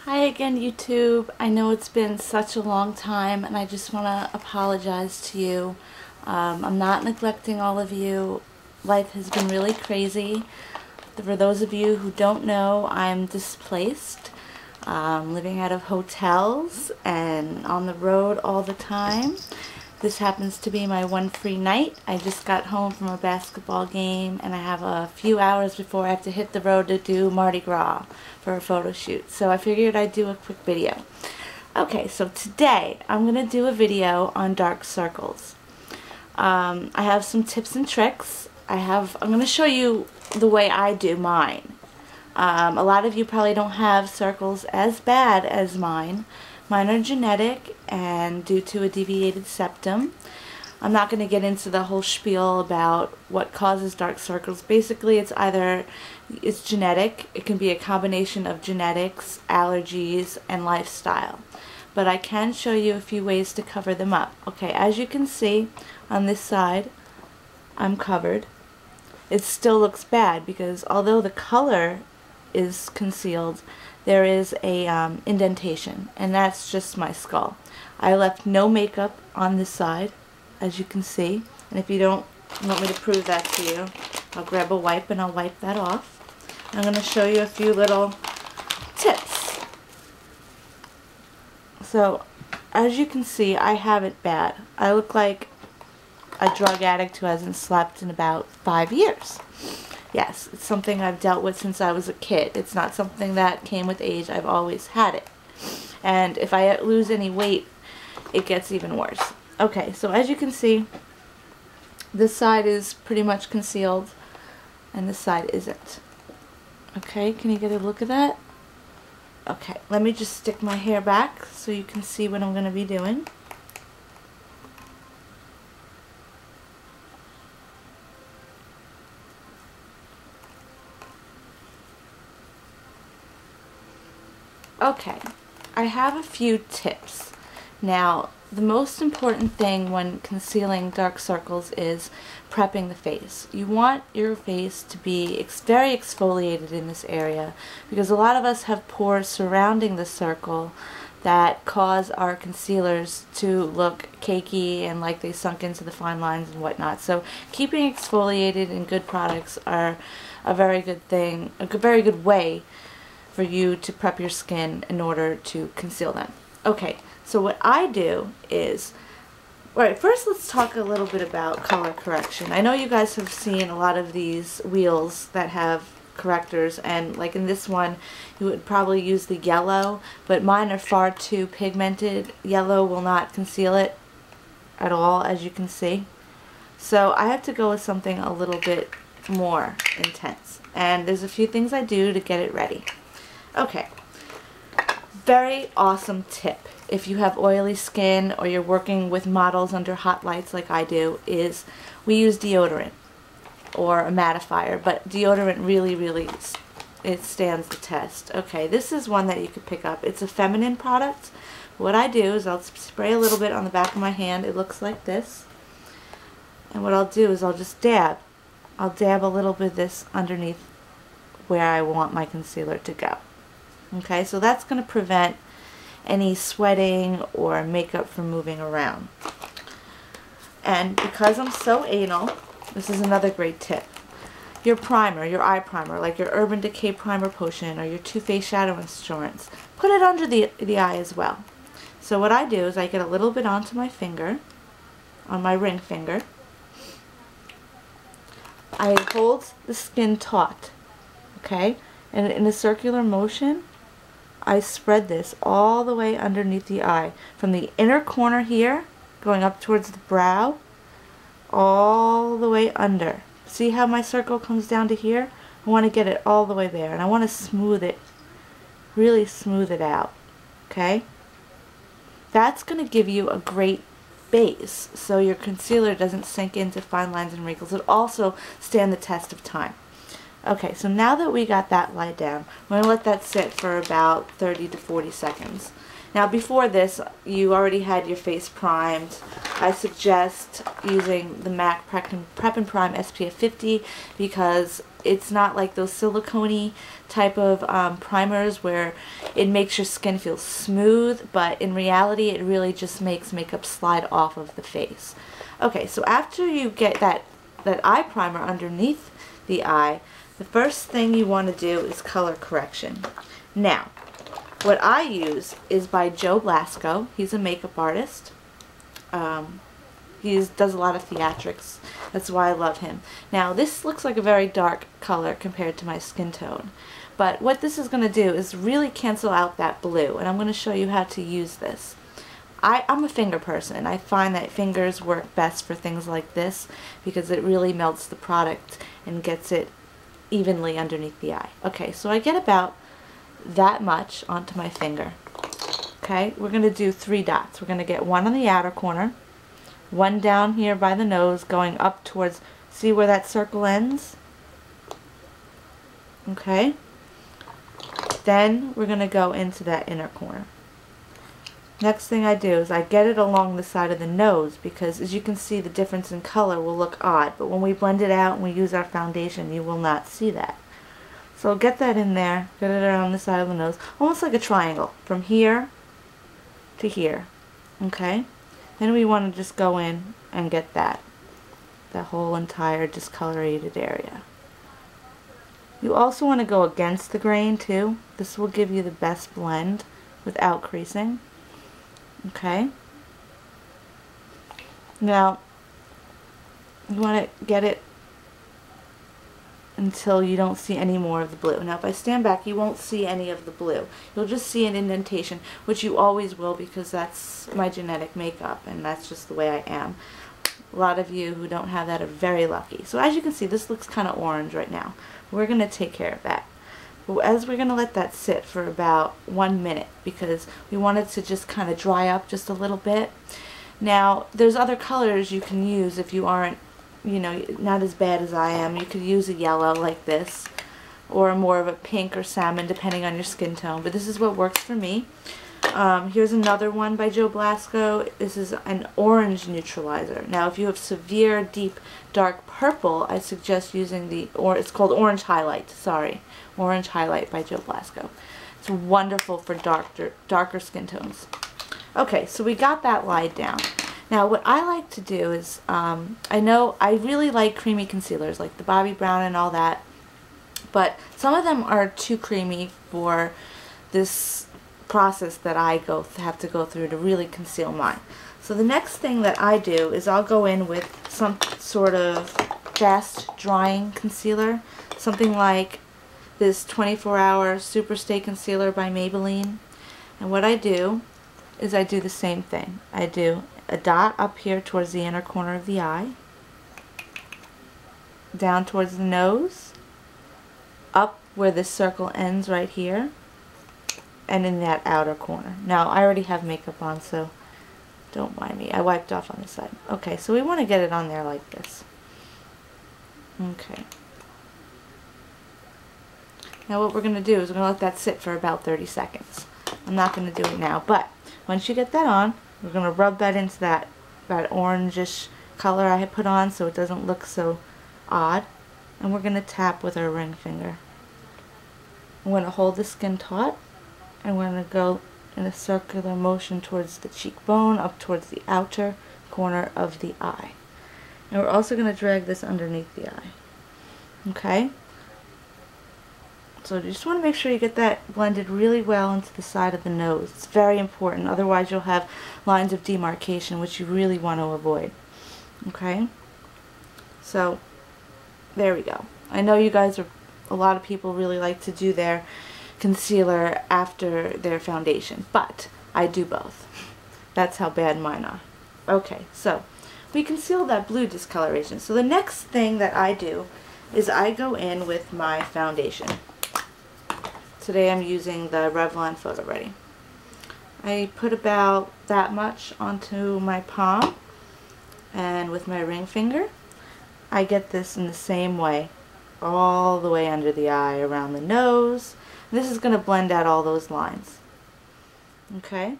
Hi again, YouTube. I know it's been such a long time and I just want to apologize to you. I'm not neglecting all of you. Life has been really crazy. For those of you who don't know, I'm displaced, living out of hotels and on the road all the time. This happens to be my one free night. I just got home from a basketball game and I have a few hours before I have to hit the road to do Mardi Gras for a photo shoot. So I figured I'd do a quick video. Okay, so today I'm going to do a video on dark circles. I have some tips and tricks. I'm going to show you the way I do mine. A lot of you probably don't have circles as bad as mine. Mine are genetic and due to a deviated septum. I'm not going to get into the whole spiel about what causes dark circles. Basically, it's genetic. It can be a combination of genetics, allergies, and lifestyle. But I can show you a few ways to cover them up. Okay, as you can see on this side, I'm covered. It still looks bad because although the color is concealed, there is a indentation, and that's just my skull. I left no makeup on this side, as you can see, and if you don't want me to prove that to you, I'll grab a wipe and I'll wipe that off. I'm going to show you a few little tips. So, as you can see, I have it bad. I look like a drug addict who hasn't slept in about 5 years. Yes, it's something I've dealt with since I was a kid. It's not something that came with age. I've always had it. And if I lose any weight, it gets even worse. Okay, so as you can see, this side is pretty much concealed, and this side isn't. Okay, can you get a look at that? Okay, let me just stick my hair back so you can see what I'm going to be doing. Okay, I have a few tips. Now, the most important thing when concealing dark circles is prepping the face. You want your face to be very exfoliated in this area because a lot of us have pores surrounding the circle that cause our concealers to look cakey and like they sunk into the fine lines and whatnot. So keeping exfoliated and good products are a very good thing, a very good way for you to prep your skin in order to conceal them. Okay, so what I do is, alright, first let's talk a little bit about color correction. I know you guys have seen a lot of these wheels that have correctors, and like in this one you would probably use the yellow, but mine are far too pigmented. Yellow will not conceal it at all, as you can see. So I have to go with something a little bit more intense, and there's a few things I do to get it ready. Okay, very awesome tip if you have oily skin or you're working with models under hot lights like I do, is we use deodorant or a mattifier, but deodorant really it stands the test. Okay, this is one that you could pick up. It's a feminine product. What I do is I'll spray a little bit on the back of my hand. It looks like this, and what I'll do is I'll just dab. I'll dab a little bit of this underneath where I want my concealer to go. Okay, so that's going to prevent any sweating or makeup from moving around. And because I'm so anal, this is another great tip. Your primer, your eye primer, like your Urban Decay Primer Potion or your Too Faced Shadow Insurance, put it under the eye as well. So what I do is I get a little bit onto my finger, on my ring finger. I hold the skin taut, okay, and in a circular motion, I spread this all the way underneath the eye, from the inner corner here, going up towards the brow, all the way under. See how my circle comes down to here? I want to get it all the way there, and I want to smooth it, really smooth it out, okay? That's going to give you a great base, so your concealer doesn't sink into fine lines and wrinkles. It'll also stand the test of time. Okay, so now that we got that light down, we're going to let that sit for about 30 to 40 seconds. Now before this, you already had your face primed. I suggest using the MAC Prep and Prime SPF 50 because it's not like those silicone-y type of primers where it makes your skin feel smooth, but in reality it really just makes makeup slide off of the face. Okay, so after you get that eye primer underneath the eye, the first thing you want to do is color correction. Now, what I use is by Joe Blasco. He's a makeup artist. He does a lot of theatrics. That's why I love him. Now, this looks like a very dark color compared to my skin tone. But what this is going to do is really cancel out that blue. And I'm going to show you how to use this. I'm a finger person. I find that fingers work best for things like this because it really melts the product and gets it evenly underneath the eye. Okay, so I get about that much onto my finger. Okay, we're going to do 3 dots. We're going to get one on the outer corner, one down here by the nose going up towards, see where that circle ends? Okay, then we're going to go into that inner corner. Next thing I do is I get it along the side of the nose because as you can see the difference in color will look odd, but when we blend it out and we use our foundation you will not see that. So get that in there, get it around the side of the nose, almost like a triangle, from here to here, okay? Then we want to just go in and get that whole entire discolorated area. You also want to go against the grain too. This will give you the best blend without creasing, okay? Now, you want to get it until you don't see any more of the blue. Now if I stand back you won't see any of the blue. You'll just see an indentation, which you always will because that's my genetic makeup and that's just the way I am. A lot of you who don't have that are very lucky. So as you can see this looks kind of orange right now. We're going to take care of that. But as we're going to let that sit for about 1 minute because we want it to just kind of dry up just a little bit. Now there's other colors you can use if you aren't, you know, not as bad as I am. You could use a yellow like this or more of a pink or salmon depending on your skin tone, but this is what works for me. Here's another one by Joe Blasco. This is an orange neutralizer. Now if you have severe deep dark purple I suggest using it's called Orange Highlight, sorry, Orange Highlight by Joe Blasco. It's wonderful for darker skin tones. Okay, so we got that lied down. Now what I like to do is, I know I really like creamy concealers like the Bobbi Brown and all that, but some of them are too creamy for this process that I have to go through to really conceal mine. So the next thing that I do is I'll go in with some sort of fast drying concealer, something like this 24-hour Super Stay Concealer by Maybelline. And what I do is I do the same thing. I do a dot up here towards the inner corner of the eye, down towards the nose, up where this circle ends right here, and in that outer corner. Now I already have makeup on so don't mind me. I wiped off on the side. Okay, so we want to get it on there like this. Okay. Now what we're going to do is we're going to let that sit for about 30 seconds. I'm not going to do it now, but once you get that on, we're going to rub that into that orangish color I had put on so it doesn't look so odd. And we're going to tap with our ring finger. I'm going to hold the skin taut and we're going to go in a circular motion towards the cheekbone, up towards the outer corner of the eye. And we're also going to drag this underneath the eye. Okay? So you just want to make sure you get that blended really well into the side of the nose. It's very important, otherwise you'll have lines of demarcation which you really want to avoid. Okay? So, there we go. I know you guys a lot of people really like to do their concealer after their foundation, but I do both. That's how bad mine are. Okay, so we conceal that blue discoloration. So the next thing that I do is I go in with my foundation. Today I'm using the Revlon Photo Ready. I put about that much onto my palm, and with my ring finger I get this in the same way all the way under the eye, around the nose. This is going to blend out all those lines. Okay?